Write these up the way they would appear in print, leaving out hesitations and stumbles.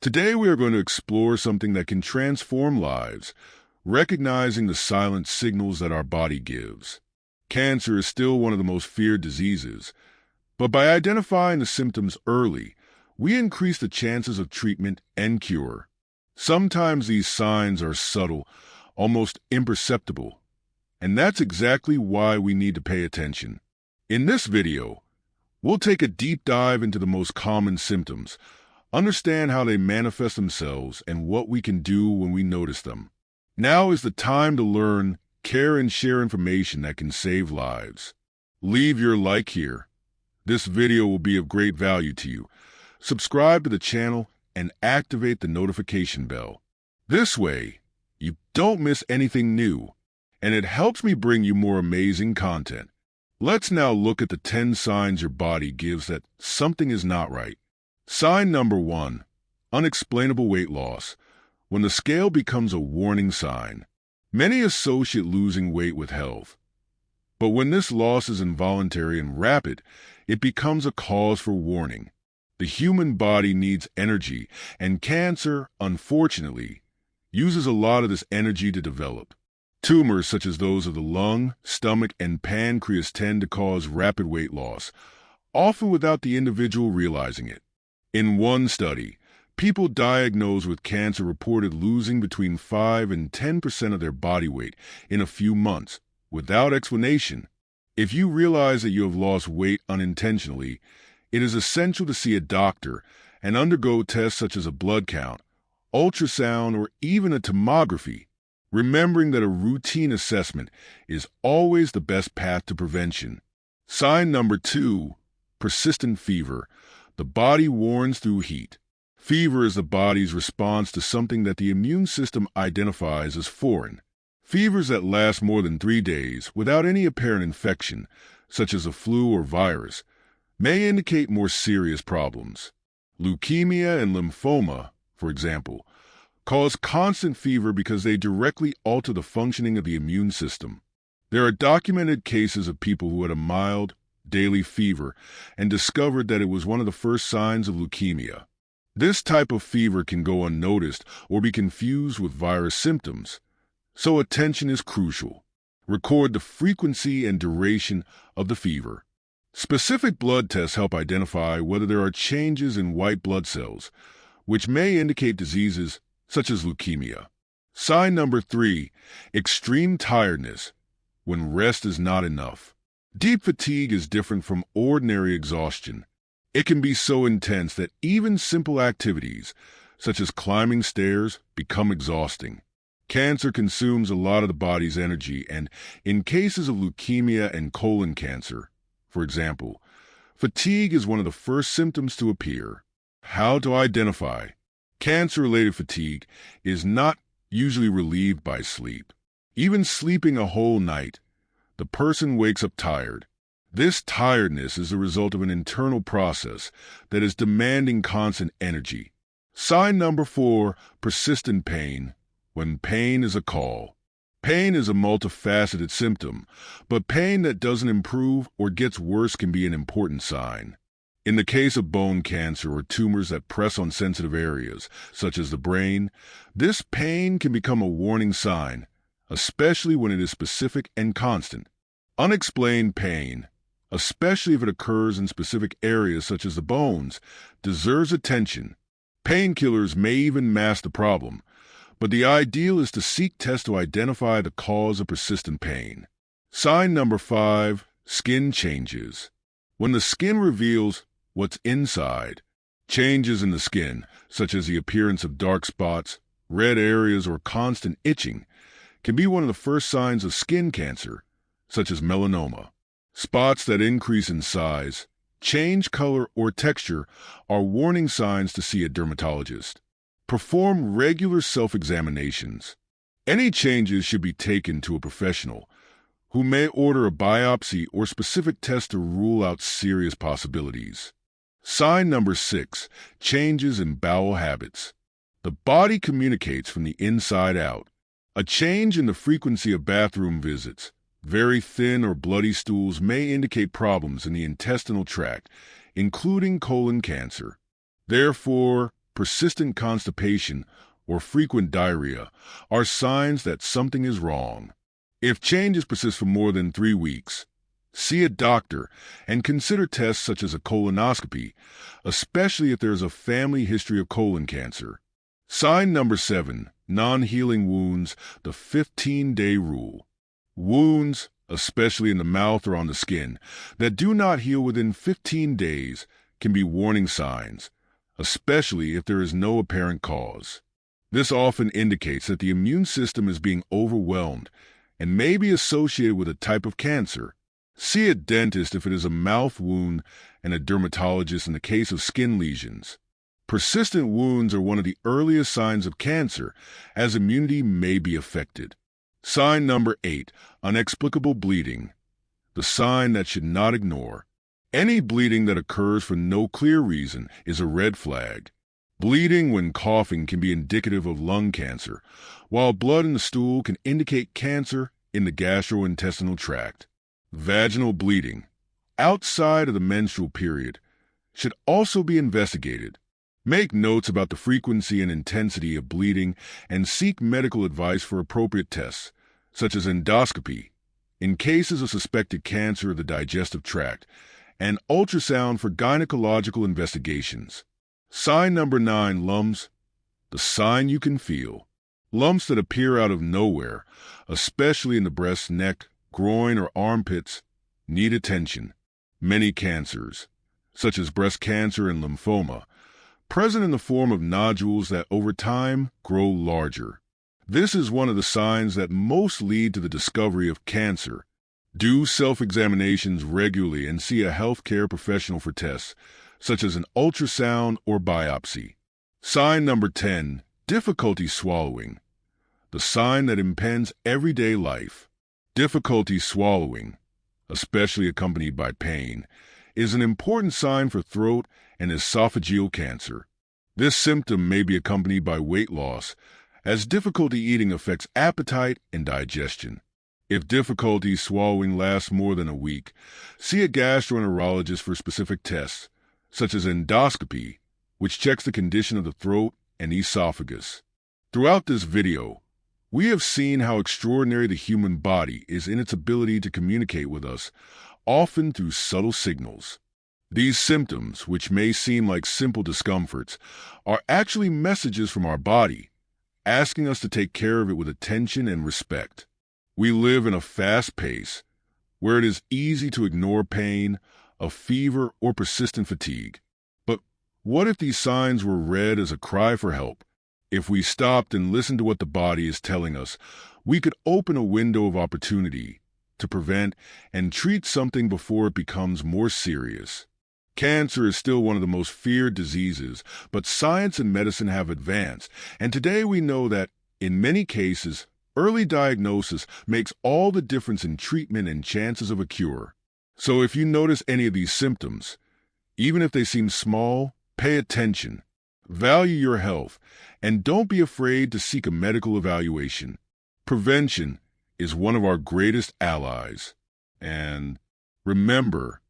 Today we are going to explore something that can transform lives, recognizing the silent signals that our body gives. Cancer is still one of the most feared diseases, but by identifying the symptoms early, we increase the chances of treatment and cure. Sometimes these signs are subtle, almost imperceptible, and that's exactly why we need to pay attention. In this video, we'll take a deep dive into the most common symptoms, understand how they manifest themselves, and what we can do when we notice them. Now is the time to learn, care, and share information that can save lives. Leave your like here. This video will be of great value to you. Subscribe to the channel and activate the notification bell. This way, you don't miss anything new, and it helps me bring you more amazing content. Let's now look at the 10 signs your body gives that something is not right. Sign number 1, unexplainable weight loss. When the scale becomes a warning sign, many associate losing weight with health. But when this loss is involuntary and rapid, it becomes a cause for warning. The human body needs energy, and cancer, unfortunately, uses a lot of this energy to develop. Tumors such as those of the lung, stomach, and pancreas tend to cause rapid weight loss, often without the individual realizing it. In one study, people diagnosed with cancer reported losing between 5 and 10% of their body weight in a few months, without explanation. If you realize that you have lost weight unintentionally, it is essential to see a doctor and undergo tests such as a blood count, ultrasound, or even a tomography, remembering that a routine assessment is always the best path to prevention. Sign number 2, persistent fever. The body warns through heat. Fever is the body's response to something that the immune system identifies as foreign. Fevers that last more than 3 days without any apparent infection, such as a flu or virus, may indicate more serious problems. Leukemia and lymphoma, for example, cause constant fever because they directly alter the functioning of the immune system. There are documented cases of people who had a mild, daily fever and discovered that it was one of the first signs of leukemia. This type of fever can go unnoticed or be confused with virus symptoms, so attention is crucial. Record the frequency and duration of the fever. Specific blood tests help identify whether there are changes in white blood cells, which may indicate diseases such as leukemia. Sign number 3, extreme tiredness, when rest is not enough. Deep fatigue is different from ordinary exhaustion. It can be so intense that even simple activities, such as climbing stairs, become exhausting. Cancer consumes a lot of the body's energy, and in cases of leukemia and colon cancer, for example, fatigue is one of the first symptoms to appear. How to identify? Cancer-related fatigue is not usually relieved by sleep. Even sleeping a whole night, the person wakes up tired. This tiredness is the result of an internal process that is demanding constant energy. Sign number 4, persistent pain, when pain is a call. Pain is a multifaceted symptom, but pain that doesn't improve or gets worse can be an important sign. In the case of bone cancer or tumors that press on sensitive areas, such as the brain, this pain can become a warning sign, especially when it is specific and constant. Unexplained pain, especially if it occurs in specific areas such as the bones, deserves attention. Painkillers may even mask the problem, but the ideal is to seek tests to identify the cause of persistent pain. Sign number 5, skin changes. When the skin reveals what's inside, changes in the skin, such as the appearance of dark spots, red areas, or constant itching, can be one of the first signs of skin cancer, such as melanoma. Spots that increase in size, change color, or texture are warning signs to see a dermatologist. Perform regular self-examinations. Any changes should be taken to a professional, who may order a biopsy or specific test to rule out serious possibilities. Sign number 6, changes in bowel habits. The body communicates from the inside out. A change in the frequency of bathroom visits, very thin or bloody stools may indicate problems in the intestinal tract, including colon cancer. Therefore, persistent constipation, or frequent diarrhea are signs that something is wrong. If changes persist for more than 3 weeks, see a doctor and consider tests such as a colonoscopy, especially if there is a family history of colon cancer. Sign number 7, non-healing wounds, the 15-day rule. Wounds, especially in the mouth or on the skin, that do not heal within 15 days can be warning signs, especially if there is no apparent cause. This often indicates that the immune system is being overwhelmed and may be associated with a type of cancer. See a dentist if it is a mouth wound and a dermatologist in the case of skin lesions. Persistent wounds are one of the earliest signs of cancer, as immunity may be affected. Sign number 8, unexplicable bleeding, the sign that should not ignore. Any bleeding that occurs for no clear reason is a red flag. Bleeding when coughing can be indicative of lung cancer, while blood in the stool can indicate cancer in the gastrointestinal tract. Vaginal bleeding, outside of the menstrual period, should also be investigated. Make notes about the frequency and intensity of bleeding and seek medical advice for appropriate tests, such as endoscopy, in cases of suspected cancer of the digestive tract, and ultrasound for gynecological investigations. Sign number 9, lumps, the sign you can feel. Lumps that appear out of nowhere, especially in the breast, neck, groin, or armpits, need attention. Many cancers, such as breast cancer and lymphoma, present in the form of nodules that over time grow larger. This is one of the signs that most lead to the discovery of cancer. Do self-examinations regularly and see a healthcare professional for tests, such as an ultrasound or biopsy. Sign number 10, difficulty swallowing, the sign that impends everyday life. Difficulty swallowing, especially accompanied by pain, is an important sign for throat and esophageal cancer. This symptom may be accompanied by weight loss, as difficulty eating affects appetite and digestion. If difficulty swallowing lasts more than a week, see a gastroenterologist for specific tests, such as endoscopy, which checks the condition of the throat and esophagus. Throughout this video, we have seen how extraordinary the human body is in its ability to communicate with us, often through subtle signals. These symptoms, which may seem like simple discomforts, are actually messages from our body, asking us to take care of it with attention and respect. We live in a fast pace, where it is easy to ignore pain, a fever, or persistent fatigue. But what if these signs were read as a cry for help? If we stopped and listened to what the body is telling us, we could open a window of opportunity to prevent and treat something before it becomes more serious. Cancer is still one of the most feared diseases, but science and medicine have advanced, and today we know that, in many cases, early diagnosis makes all the difference in treatment and chances of a cure. So if you notice any of these symptoms, even if they seem small, pay attention, value your health, and don't be afraid to seek a medical evaluation. Prevention is one of our greatest allies. And remember,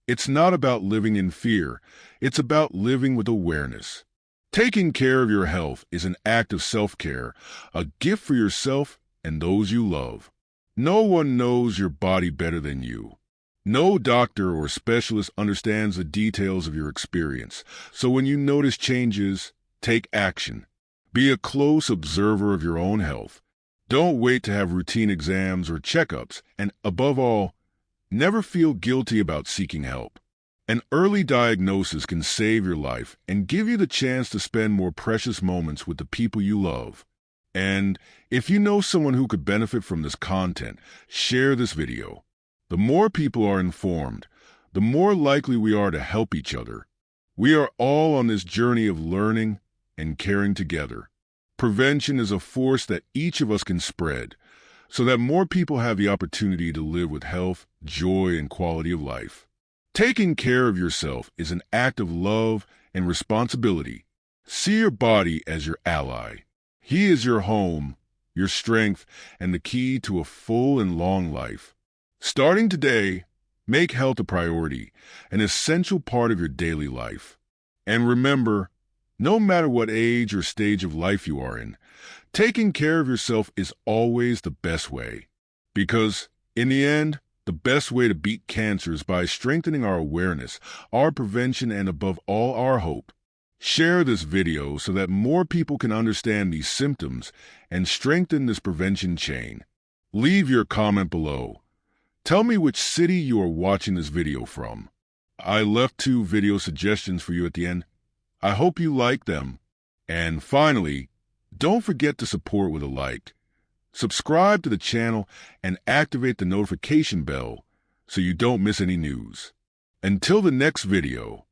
it's not about living in fear, it's about living with awareness. Taking care of your health is an act of self-care, a gift for yourself and those you love. No one knows your body better than you. No doctor or specialist understands the details of your experience, so when you notice changes, take action. Be a close observer of your own health. Don't wait to have routine exams or checkups, and above all, never feel guilty about seeking help. An early diagnosis can save your life and give you the chance to spend more precious moments with the people you love. And if you know someone who could benefit from this content, share this video. The more people are informed, the more likely we are to help each other. We are all on this journey of learning and caring together. Prevention is a force that each of us can spread, so that more people have the opportunity to live with health, joy, and quality of life. Taking care of yourself is an act of love and responsibility. See your body as your ally. He is your home, your strength, and the key to a full and long life. Starting today, make health a priority, an essential part of your daily life. And remember, No matter what age or stage of life you are in, taking care of yourself is always the best way. Because, in the end, the best way to beat cancer is by strengthening our awareness, our prevention, and above all, our hope. Share this video so that more people can understand these symptoms and strengthen this prevention chain. Leave your comment below. Tell me which city you are watching this video from. I left 2 video suggestions for you at the end. I hope you like them. And finally, don't forget to support with a like. Subscribe to the channel and activate the notification bell so you don't miss any news. Until the next video,